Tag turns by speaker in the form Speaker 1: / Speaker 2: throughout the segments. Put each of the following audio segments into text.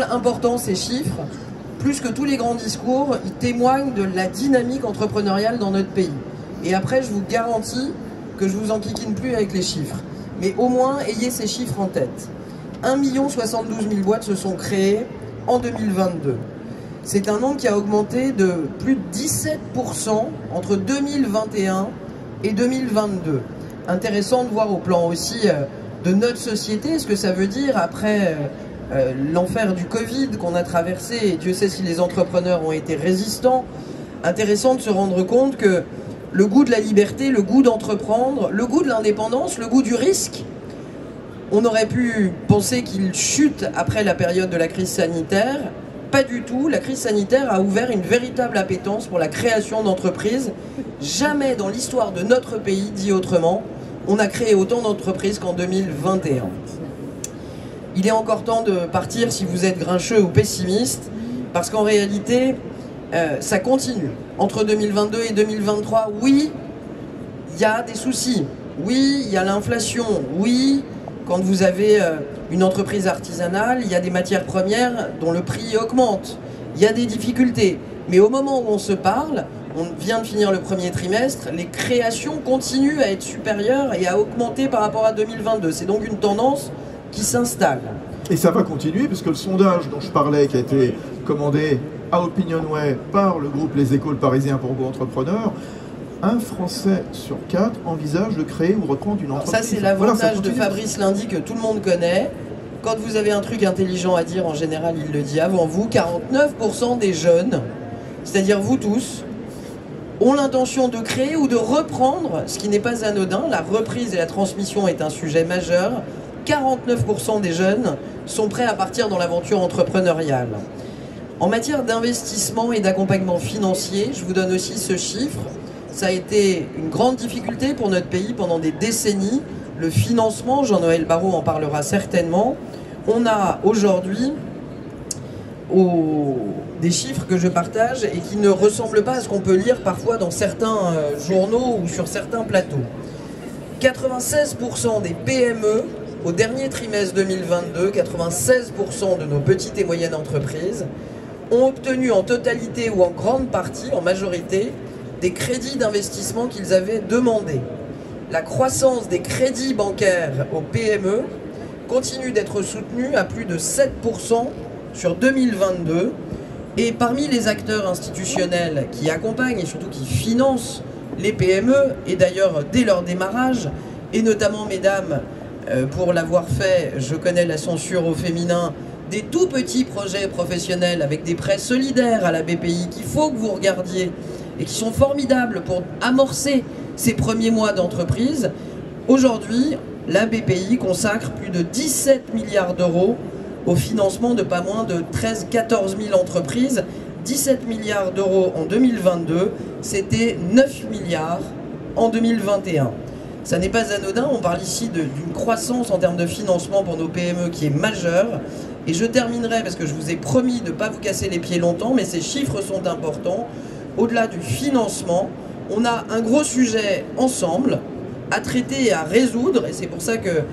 Speaker 1: Important ces chiffres, plus que tous les grands discours, ils témoignent de la dynamique entrepreneuriale dans notre pays. Et après, je vous garantis que je vous enquiquine plus avec les chiffres. Mais au moins, ayez ces chiffres en tête. 1 072 000 boîtes se sont créées en 2022. C'est un nombre qui a augmenté de plus de 17% entre 2021 et 2022. Intéressant de voir au plan aussi de notre société ce que ça veut dire après l'enfer du Covid qu'on a traversé, et Dieu sait si les entrepreneurs ont été résistants. Intéressant de se rendre compte que le goût de la liberté, le goût d'entreprendre, le goût de l'indépendance, le goût du risque, on aurait pu penser qu'il chute après la période de la crise sanitaire. Pas du tout. La crise sanitaire a ouvert une véritable appétence pour la création d'entreprises. Jamais dans l'histoire de notre pays, dit autrement, on a créé autant d'entreprises qu'en 2021. Il est encore temps de partir si vous êtes grincheux ou pessimiste, parce qu'en réalité, ça continue. Entre 2022 et 2023, oui, il y a des soucis. Oui, il y a l'inflation. Oui, quand vous avez une entreprise artisanale, il y a des matières premières dont le prix augmente. Il y a des difficultés. Mais au moment où on se parle, on vient de finir le premier trimestre, les créations continuent à être supérieures et à augmenter par rapport à 2022. C'est donc une tendance qui s'installe.
Speaker 2: Et ça va continuer, puisque le sondage dont je parlais, qui a été commandé à Opinionway par le groupe Les Échos Parisiens pour Go-Entrepreneurs, un Français sur 4 envisage de créer ou reprendre une entreprise.
Speaker 1: Alors ça, c'est l'avantage de Fabrice Lundy que tout le monde connaît. Quand vous avez un truc intelligent à dire, en général, il le dit avant vous. 49% des jeunes, c'est-à-dire vous tous, ont l'intention de créer ou de reprendre, ce qui n'est pas anodin. La reprise et la transmission est un sujet majeur. 49% des jeunes sont prêts à partir dans l'aventure entrepreneuriale. En matière d'investissement et d'accompagnement financier, je vous donne aussi ce chiffre. Ça a été une grande difficulté pour notre pays pendant des décennies. Le financement, Jean-Noël Barrot en parlera certainement. On a aujourd'hui des chiffres que je partage et qui ne ressemblent pas à ce qu'on peut lire parfois dans certains journaux ou sur certains plateaux. 96% des PME au dernier trimestre 2022, 96% de nos petites et moyennes entreprises ont obtenu en totalité ou en grande partie, en majorité, des crédits d'investissement qu'ils avaient demandés. La croissance des crédits bancaires aux PME continue d'être soutenue à plus de 7% sur 2022. Et parmi les acteurs institutionnels qui accompagnent et surtout qui financent les PME, et d'ailleurs dès leur démarrage, et notamment, mesdames, pour l'avoir fait, je connais la censure au féminin, des tout petits projets professionnels avec des prêts solidaires à la BPI qu'il faut que vous regardiez et qui sont formidables pour amorcer ces premiers mois d'entreprise. Aujourd'hui, la BPI consacre plus de 17 milliards d'euros au financement de pas moins de 14 000 entreprises. 17 milliards d'euros en 2022, c'était 9 milliards en 2021. Ça n'est pas anodin, on parle ici d'une croissance en termes de financement pour nos PME qui est majeure. Et je terminerai, parce que je vous ai promis de ne pas vous casser les pieds longtemps, mais ces chiffres sont importants. Au-delà du financement, on a un gros sujet ensemble à traiter et à résoudre, et c'est pour ça que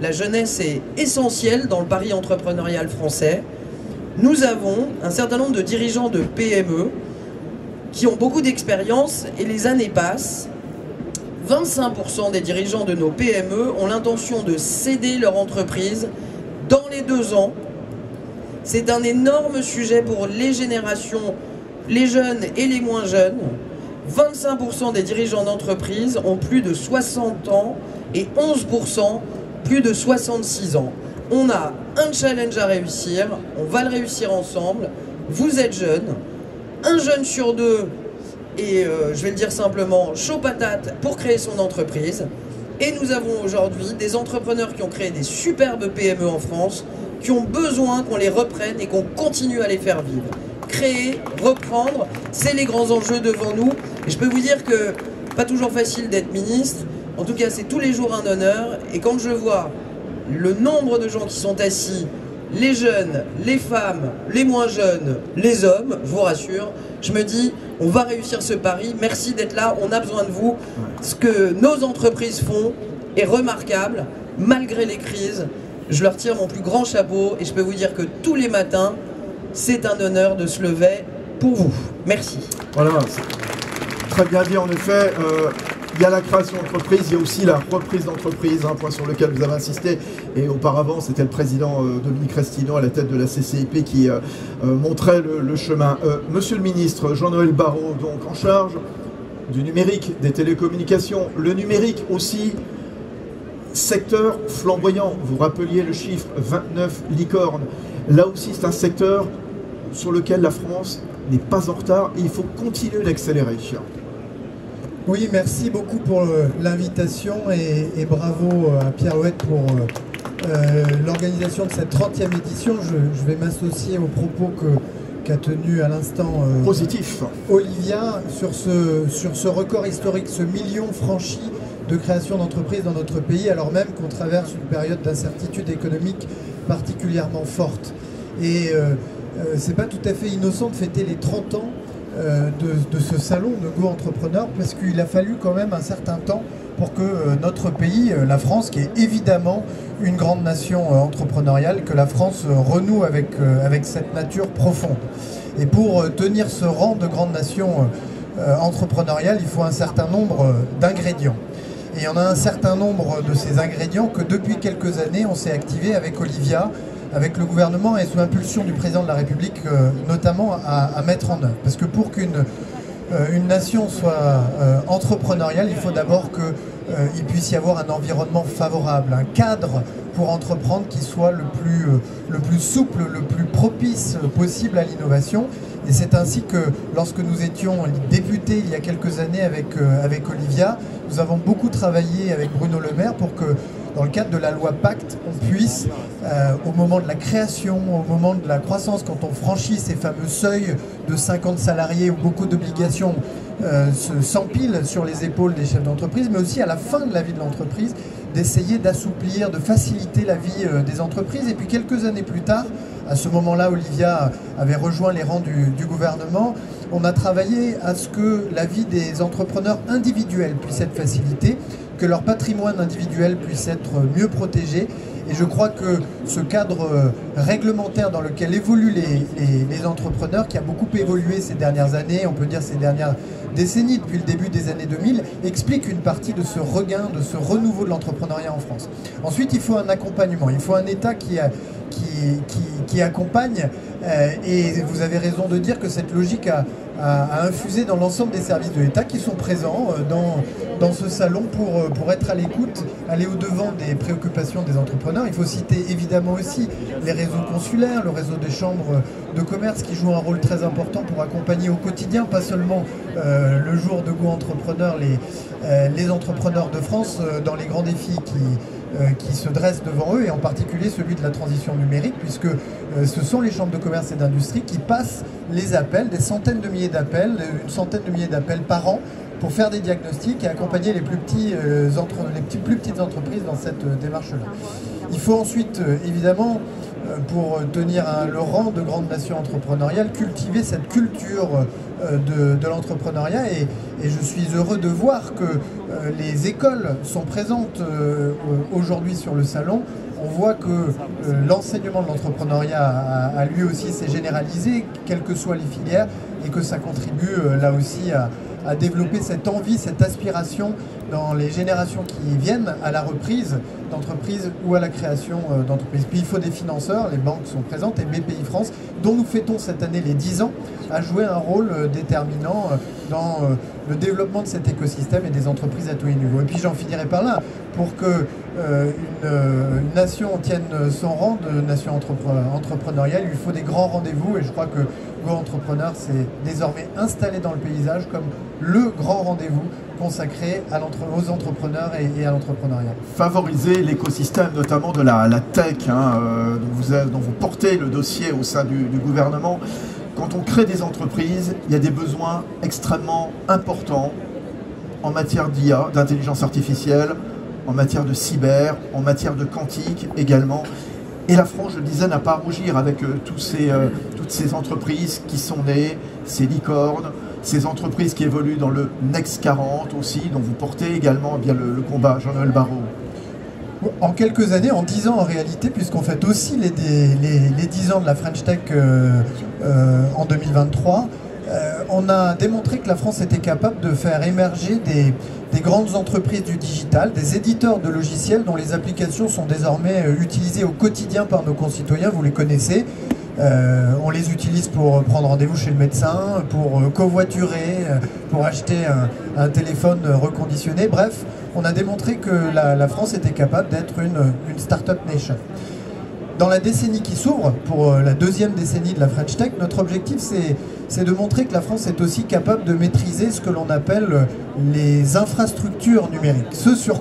Speaker 1: la jeunesse est essentielle dans le pari entrepreneurial français. Nous avons un certain nombre de dirigeants de PME qui ont beaucoup d'expérience, et les années passent. 25% des dirigeants de nos PME ont l'intention de céder leur entreprise dans les 2 ans. C'est un énorme sujet pour les générations, les jeunes et les moins jeunes. 25% des dirigeants d'entreprise ont plus de 60 ans et 11% plus de 66 ans. On a un challenge à réussir, on va le réussir ensemble. Vous êtes jeunes, un jeune sur 2 et je vais le dire simplement, chaud patate pour créer son entreprise. Et nous avons aujourd'hui des entrepreneurs qui ont créé des superbes PME en France, qui ont besoin qu'on les reprenne et qu'on continue à les faire vivre. Créer, reprendre, c'est les grands enjeux devant nous. Et je peux vous dire que pas toujours facile d'être ministre. En tout cas, c'est tous les jours un honneur. Et quand je vois le nombre de gens qui sont assis, les jeunes, les femmes, les moins jeunes, les hommes, je vous rassure, je me dis, on va réussir ce pari, merci d'être là, on a besoin de vous. Ce que nos entreprises font est remarquable, malgré les crises. Je leur tire mon plus grand chapeau et je peux vous dire que tous les matins, c'est un honneur de se lever pour vous. Merci.
Speaker 2: Voilà, c'est très bien dit en effet. Il y a la création d'entreprise, il y a aussi la reprise d'entreprise, un point sur lequel vous avez insisté. Et auparavant, c'était le président Dominique Restineau à la tête de la CCIP qui montrait le chemin. Monsieur le ministre Jean-Noël Barrot, donc en charge du numérique, des télécommunications, le numérique aussi, secteur flamboyant. Vous rappeliez le chiffre 29 licornes. Là aussi, c'est un secteur sur lequel la France n'est pas en retard et il faut continuer d'accélérer.
Speaker 3: Oui, merci beaucoup pour l'invitation et bravo à Pierre Houette pour l'organisation de cette 30e édition. Je vais m'associer aux propos qu'a tenu à l'instant
Speaker 2: positif
Speaker 3: Olivia sur ce record historique, ce million franchi de création d'entreprises dans notre pays, alors même qu'on traverse une période d'incertitude économique particulièrement forte. Et c'est pas tout à fait innocent de fêter les 30 ans de ce salon de Go Entrepreneur, parce qu'il a fallu quand même un certain temps pour que notre pays, la France, qui est évidemment une grande nation entrepreneuriale, que la France renoue avec cette nature profonde. Et pour tenir ce rang de grande nation entrepreneuriale, il faut un certain nombre d'ingrédients. Et il y en a un certain nombre de ces ingrédients que depuis quelques années, on s'est activé avec Olivia, avec le gouvernement et sous l'impulsion du président de la République, notamment à mettre en œuvre. Parce que pour qu'une nation soit entrepreneuriale, il faut d'abord qu'il puisse y avoir un environnement favorable, un cadre pour entreprendre qui soit le plus souple, le plus propice possible à l'innovation. Et c'est ainsi que lorsque nous étions députés il y a quelques années avec Olivia, nous avons beaucoup travaillé avec Bruno Le Maire pour que, dans le cadre de la loi Pacte, on puisse, au moment de la création, au moment de la croissance, quand on franchit ces fameux seuils de 50 salariés où beaucoup d'obligations s'empilent sur les épaules des chefs d'entreprise, mais aussi à la fin de la vie de l'entreprise, d'essayer d'assouplir, de faciliter la vie des entreprises. Et puis quelques années plus tard, à ce moment-là, Olivia avait rejoint les rangs du gouvernement. On a travaillé à ce que la vie des entrepreneurs individuels puisse être facilitée, que leur patrimoine individuel puisse être mieux protégé. Et je crois que ce cadre réglementaire dans lequel évoluent les entrepreneurs, qui a beaucoup évolué ces dernières années, on peut dire ces dernières décennies, depuis le début des années 2000, explique une partie de ce regain, de ce renouveau de l'entrepreneuriat en France. Ensuite, il faut un accompagnement, il faut un État qui accompagne, et vous avez raison de dire que cette logique a infusé dans l'ensemble des services de l'État qui sont présents dans ce salon pour être à l'écoute, aller au-devant des préoccupations des entrepreneurs. Il faut citer évidemment aussi les réseaux consulaires, le réseau des chambres de commerce qui jouent un rôle très important pour accompagner au quotidien, pas seulement le jour de Go Entrepreneur, les entrepreneurs de France dans les grands défis qui se dressent devant eux, et en particulier celui de la transition numérique, puisque ce sont les chambres de commerce et d'industrie qui passent les appels, des centaines de milliers d'appels, une centaine de milliers d'appels par an, pour faire des diagnostics et accompagner les plus petites entreprises dans cette démarche-là. Il faut ensuite, évidemment, pour tenir le rang de grande nation entrepreneuriale, cultiver cette culture de l'entrepreneuriat, et je suis heureux de voir que les écoles sont présentes aujourd'hui sur le salon. On voit que l'enseignement de l'entrepreneuriat a lui aussi s'est généralisé, quelles que soient les filières, et que ça contribue là aussi à développer cette envie, cette aspiration dans les générations qui viennent à la reprise d'entreprises ou à la création d'entreprises. Puis il faut des financeurs, les banques sont présentes, et BPI France, dont nous fêtons cette année les 10 ans, a joué un rôle déterminant dans le développement de cet écosystème et des entreprises à tous les niveaux. Et puis j'en finirai par là, pour que une nation tienne son rang de nation entrepreneuriale, il lui faut des grands rendez-vous, et je crois que Go Entrepreneur s'est désormais installé dans le paysage comme le grand rendez-vous consacré aux entrepreneurs et à l'entrepreneuriat.
Speaker 2: Favoriser l'écosystème, notamment de la tech, dont vous portez le dossier au sein du gouvernement. Quand on crée des entreprises, il y a des besoins extrêmement importants en matière d'IA, d'intelligence artificielle, en matière de cyber, en matière de quantique également. Et la France, je le disais, n'a pas à rougir avec toutes ces entreprises qui sont nées, ces licornes, ces entreprises qui évoluent dans le Next 40 aussi, dont vous portez également bien le combat, Jean-Noël Barrot.
Speaker 3: En quelques années, en 10 ans en réalité, puisqu'on fête aussi les 10 ans de la French Tech en 2023, on a démontré que la France était capable de faire émerger des grandes entreprises du digital, des éditeurs de logiciels dont les applications sont désormais utilisées au quotidien par nos concitoyens, vous les connaissez. On les utilise pour prendre rendez-vous chez le médecin, pour covoiturer, pour acheter un téléphone reconditionné. Bref, on a démontré que la France était capable d'être une start-up nation. Dans la décennie qui s'ouvre, pour la deuxième décennie de la French Tech, notre objectif c'est de montrer que la France est aussi capable de maîtriser ce que l'on appelle les infrastructures numériques. Ce sur